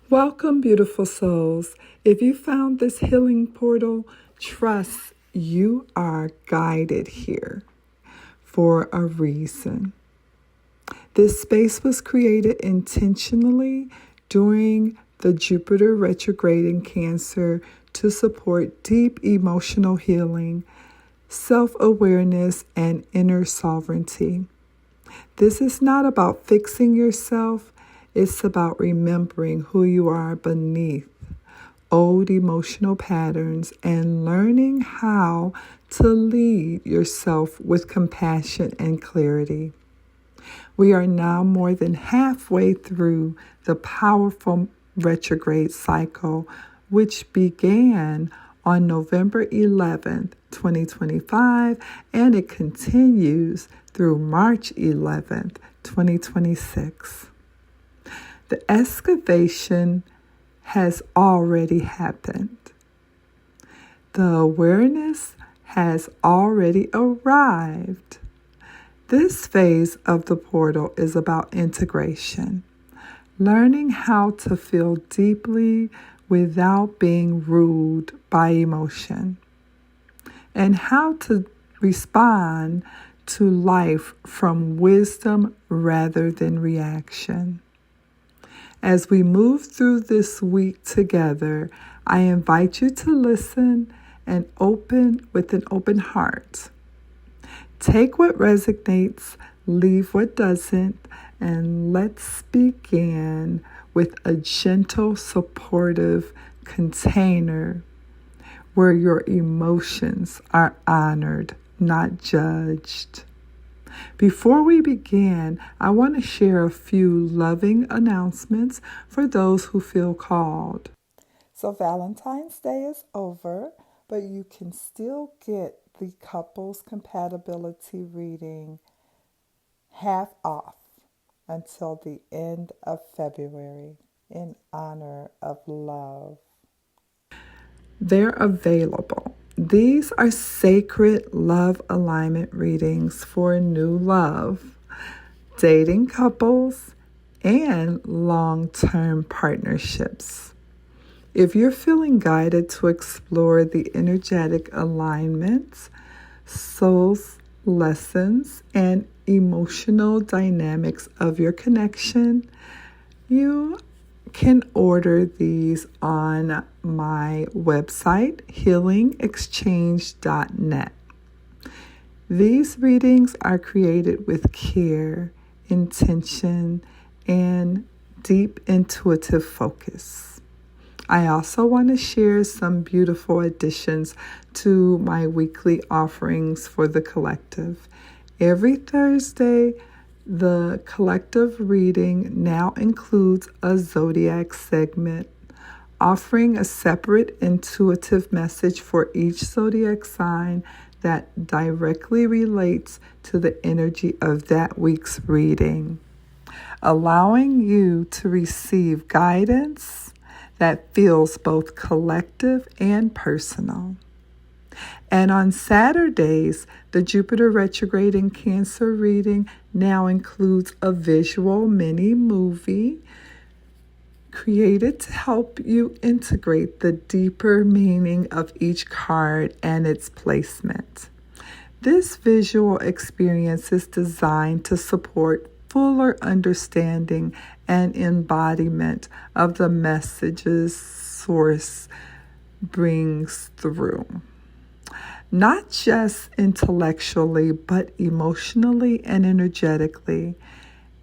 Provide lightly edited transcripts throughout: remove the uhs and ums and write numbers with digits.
Welcome, beautiful souls. If you found this healing portal, trust you are guided here for a reason. This space was created intentionally during the Jupiter retrograde in Cancer to support deep emotional healing, self-awareness, and inner sovereignty. This is not about fixing yourself. It's about remembering who you are beneath old emotional patterns and learning how to lead yourself with compassion and clarity. We are now more than halfway through the powerful retrograde cycle, which began on November 11th, 2025, and it continues through March 11th, 2026. The excavation has already happened. The awareness has already arrived. This phase of the portal is about integration, learning how to feel deeply without being ruled by emotion, and how to respond to life from wisdom rather than reaction. As we move through this week together, I invite you to listen and open with an open heart. Take what resonates, leave what doesn't, and let's begin with a gentle, supportive container where your emotions are honored, not judged. Before we begin, I want to share a few loving announcements for those who feel called. So Valentine's Day is over, but you can still get the couples compatibility reading half off until the end of February in honor of love. They're available. These are sacred love alignment readings for new love, dating couples, and long-term partnerships. If you're feeling guided to explore the energetic alignments, soul's lessons, and emotional dynamics of your connection, you can order these on my website, healingexchange.net. These readings are created with care, intention, and deep intuitive focus. I also want to share some beautiful additions to my weekly offerings for the collective. Every Thursday, the collective reading now includes a zodiac segment, offering a separate intuitive message for each zodiac sign that directly relates to the energy of that week's reading, allowing you to receive guidance that feels both collective and personal. And on Saturdays, the Jupiter retrograde in Cancer reading now includes a visual mini movie created to help you integrate the deeper meaning of each card and its placement. This visual experience is designed to support fuller understanding and embodiment of the messages Source brings through. Not just intellectually, but emotionally and energetically.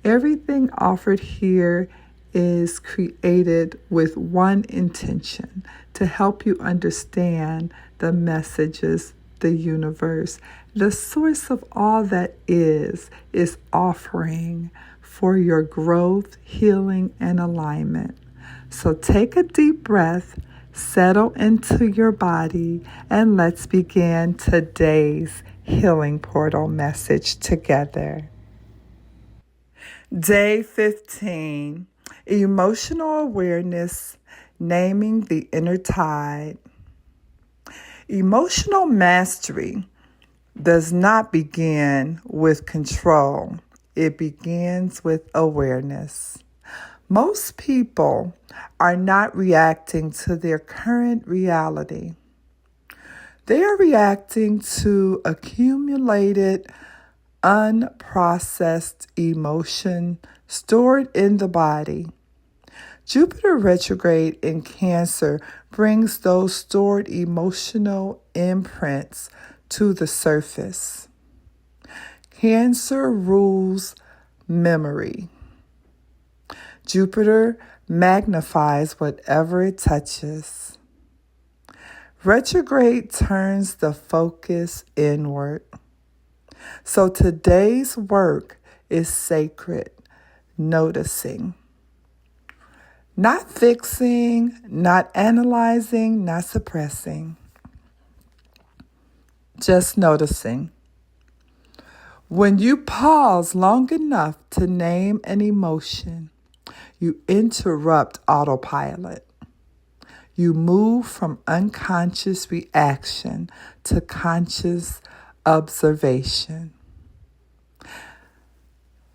Everything offered here is created with one intention: to help you understand the messages the universe, the source of all that is offering for your growth, healing, and alignment. So take a deep breath, settle into your body, and let's begin today's healing portal message together. Day 15, Emotional Awareness, Naming the Inner Tide. Emotional mastery does not begin with control. It begins with awareness. Most people are not reacting to their current reality. They are reacting to accumulated, unprocessed emotion stored in the body. Jupiter retrograde in Cancer brings those stored emotional imprints to the surface. Cancer rules memory. Jupiter magnifies whatever it touches. Retrograde turns the focus inward. So today's work is sacred, noticing. Not fixing, not analyzing, not suppressing. Just noticing. When you pause long enough to name an emotion, you interrupt autopilot. You move from unconscious reaction to conscious observation.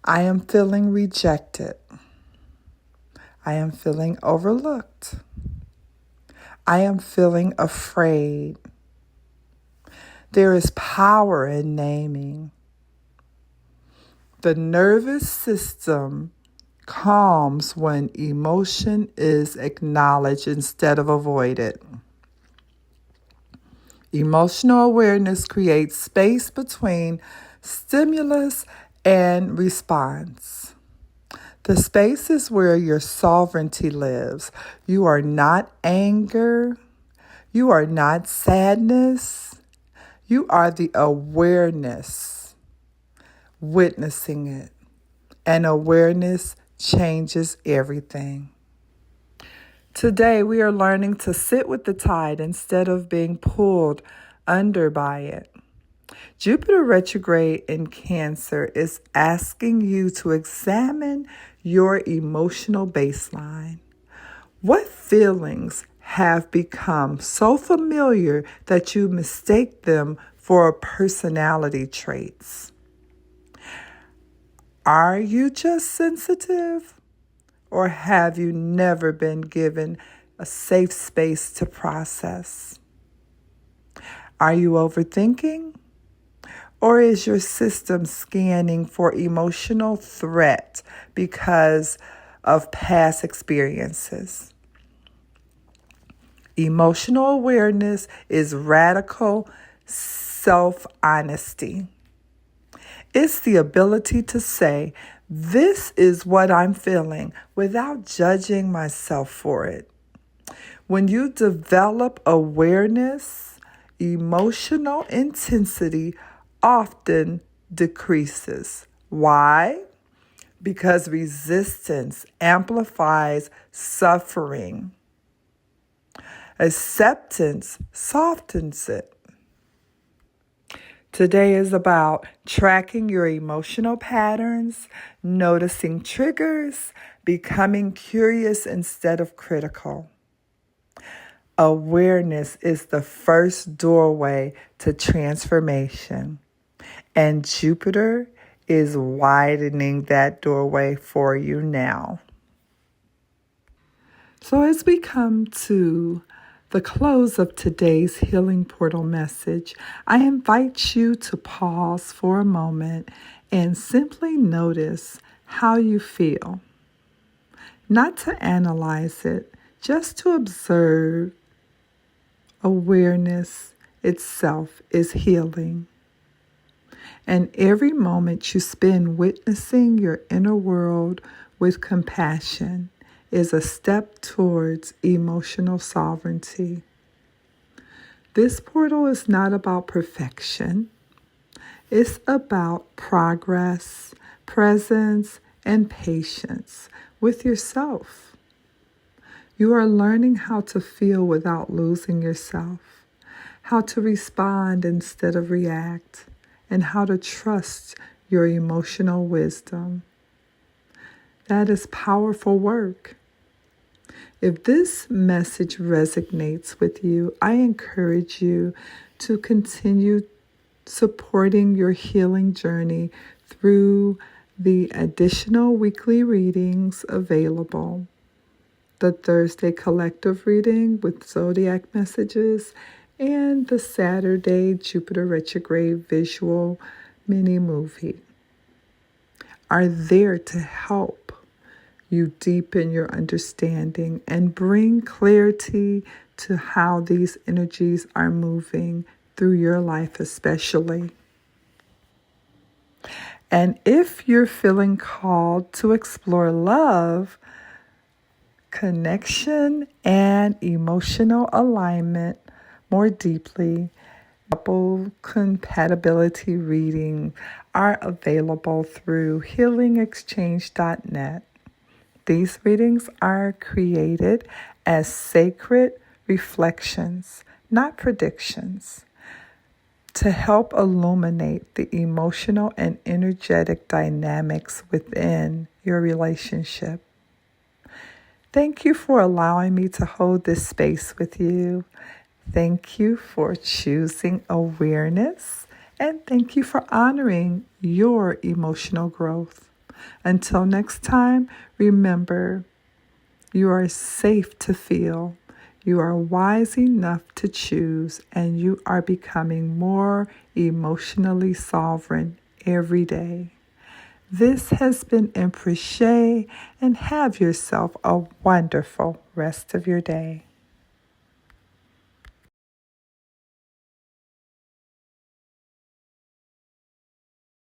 I am feeling rejected. I am feeling overlooked. I am feeling afraid. There is power in naming. The nervous system calms when emotion is acknowledged instead of avoided. Emotional awareness creates space between stimulus and response. The space is where your sovereignty lives. You are not anger. You are not sadness. You are the awareness, witnessing it. And awareness changes everything. Today, we are learning to sit with the tide instead of being pulled under by it. Jupiter retrograde in Cancer is asking you to examine your emotional baseline. What feelings have become so familiar that you mistake them for personality traits? Are you just sensitive? Or have you never been given a safe space to process? Are you overthinking? Or is your system scanning for emotional threat because of past experiences? Emotional awareness is radical self-honesty. It's the ability to say, this is what I'm feeling without judging myself for it. When you develop awareness, emotional intensity often decreases. Why? Because resistance amplifies suffering. Acceptance softens it. Today is about tracking your emotional patterns, noticing triggers, becoming curious instead of critical. Awareness is the first doorway to transformation, and Jupiter is widening that doorway for you now. So as we come to the close of today's Healing Portal message, I invite you to pause for a moment and simply notice how you feel. Not to analyze it, just to observe. Awareness itself is healing. And every moment you spend witnessing your inner world with compassion is a step towards emotional sovereignty. This portal is not about perfection. It's about progress, presence, and patience with yourself. You are learning how to feel without losing yourself, how to respond instead of react, and how to trust your emotional wisdom. That is powerful work. If this message resonates with you, I encourage you to continue supporting your healing journey through the additional weekly readings available, the Thursday collective reading with zodiac messages, and the Saturday Jupiter retrograde visual mini movie are there to help you deepen your understanding and bring clarity to how these energies are moving through your life, especially. And if you're feeling called to explore love, connection, and emotional alignment more deeply, couple compatibility reading are available through healingexchange.net. These readings are created as sacred reflections, not predictions, to help illuminate the emotional and energetic dynamics within your relationship. Thank you for allowing me to hold this space with you. Thank you for choosing awareness, and thank you for honoring your emotional growth. Until next time, remember, you are safe to feel, you are wise enough to choose, and you are becoming more emotionally sovereign every day. This has been Empress Shay, and have yourself a wonderful rest of your day.